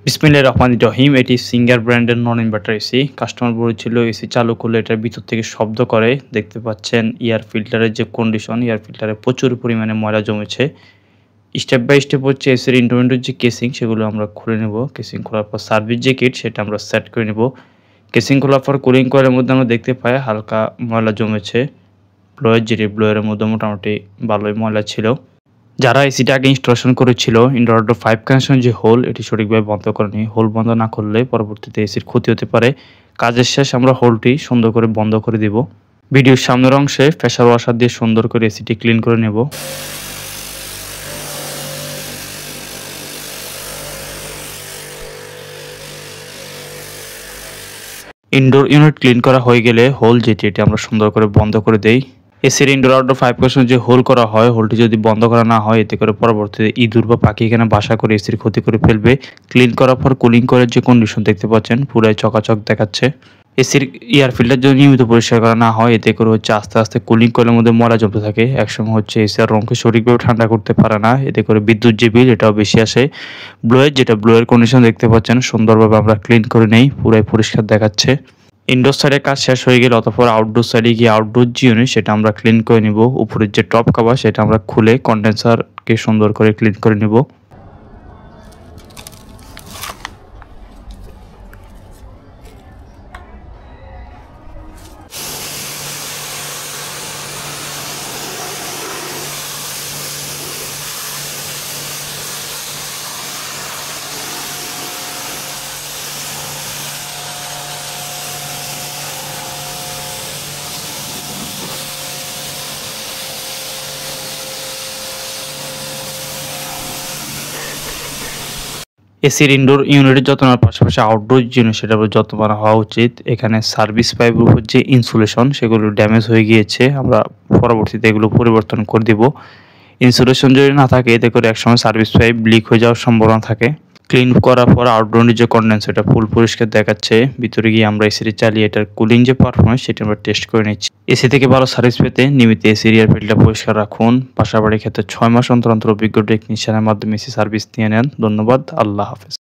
বিসমিল্লাহির রহমানির রহিম। এটি সিঙ্গার ব্র্যান্ডের নন ইনভার্টার এসি। কাস্টমার বলেছিল এসি চালু করলে এটার ভিতর থেকে শব্দ করে। দেখতে পাচ্ছেন এয়ার ফিল্টারের যে কন্ডিশন, এয়ার ফিল্টারে প্রচুর পরিমাণে ময়লা জমেছে। স্টেপ বাই স্টেপ হচ্ছে এসির ইন্ডোর যে কেসিং সেগুলো আমরা খুলে নেব। কেসিং খোলার পর সার্ভিস যে কিট সেটা আমরা সেট করে নেব। কেসিং খোলার পর কুলিং কয়েলের মধ্যে আমরা দেখতে পাই হালকা ময়লা জমেছে। ব্লোয়ের মধ্যে মোটামুটি ভালোই ময়লা ছিল। যারা এসিটা আগে ইনস্টলেশন করেছিল, ইনভার্টার 5 কানেকশন যে হোল এটি সঠিকভাবে বন্ধ করেনি। হোল বন্ধ না করলে পরবর্তীতে এসির ক্ষতি হতে পারে। কাজের শেষ আমরা হোলটি সুন্দর করে বন্ধ করে দিব। ভিডিওর সামনের অংশে প্রেসার ওয়াশার দিয়ে সুন্দর করে এসিটি ক্লিন করে নেব। ইনডোর ইউনিট ক্লিন করা হয়ে গেলে হোল যেটি এটি আমরা সুন্দর করে বন্ধ করে দেই। এসির ইনডোর আউটডোর 5 কানেকশন যে হোল করা হয়, হোলটি যদি বন্ধ করা না হয় এতে করে পরবর্তীতে ইঁদুর বা পাখি এখানে বাসা করে এসির ক্ষতি করে ফেলবে। ক্লিন করার পর কুলিং কয়েলের যে কন্ডিশন দেখতে পাচ্ছেন পুরাই চকাচক দেখাচ্ছে। এসির এয়ার ফিল্টার যদি নিয়মিত পরিষ্কার করা না হয় এতে করে হচ্ছে আস্তে আস্তে কুলিং কয়েলের মধ্যে ময়লা জমতে থাকে। একসময় হচ্ছে এসি আর রুমকে সঠিকভাবে ঠান্ডা করতে পারে না। এতে করে বিদ্যুৎ যে বিল এটাও বেশি আসে। ব্লোয়ের কন্ডিশন দেখতে পাচ্ছেন সুন্দরভাবে আমরা ক্লিন করে নেই, পুরাই পরিষ্কার দেখাচ্ছে। ইনডোর সাইডের কাজ শেষ হয়ে গেলে অতঃপর আউটডোর সাইডে গিয়ে আউটডোর যে ইউনিট সেটা আমরা ক্লিন করে নিব। উপরের যে টপ কভার সেটা আমরা খুলে কন্ডেন্সারকে সুন্দর করে ক্লিন করে নিব। এসির ইনডোর ইউনিটের যত্ন নেওয়ার পাশাপাশি আউটডোর জিনিস সেটার যত্নবান হওয়া উচিত। এখানে সার্ভিস পাইপের উপর যে ইনসুলেশন সেগুলো ড্যামেজ হয়ে গিয়েছে, আমরা পরবর্তীতে এগুলো পরিবর্তন করে দিব। ইনসুলেশন যদি না থাকে এতে করে একসময় সার্ভিস পাইপ লিক হয়ে যাওয়ার সম্ভাবনা থাকে। ক্লিন করার পর আউটডোরের যে কন্ডেন্সার এটা ফুল পরিষ্কার দেখাচ্ছে। ভিতরে গিয়ে আমরা এসিটি চালিয়ে এটার কুলিং যে পারফরমেন্স সেটা আমরা টেস্ট করে নিচ্ছি। এসি থেকে ভালো সার্ভিস পেতে নিয়মিত এসির এয়ার ফিল্টার পরিষ্কার রাখুন। বাসাবাড়ির ক্ষেত্রে 6 মাস অন্তর অন্তর অভিজ্ঞ টেকনিশিয়ানের মাধ্যমে এসি সার্ভিস নিয়ে নেন। ধন্যবাদ। আল্লাহ হাফেজ।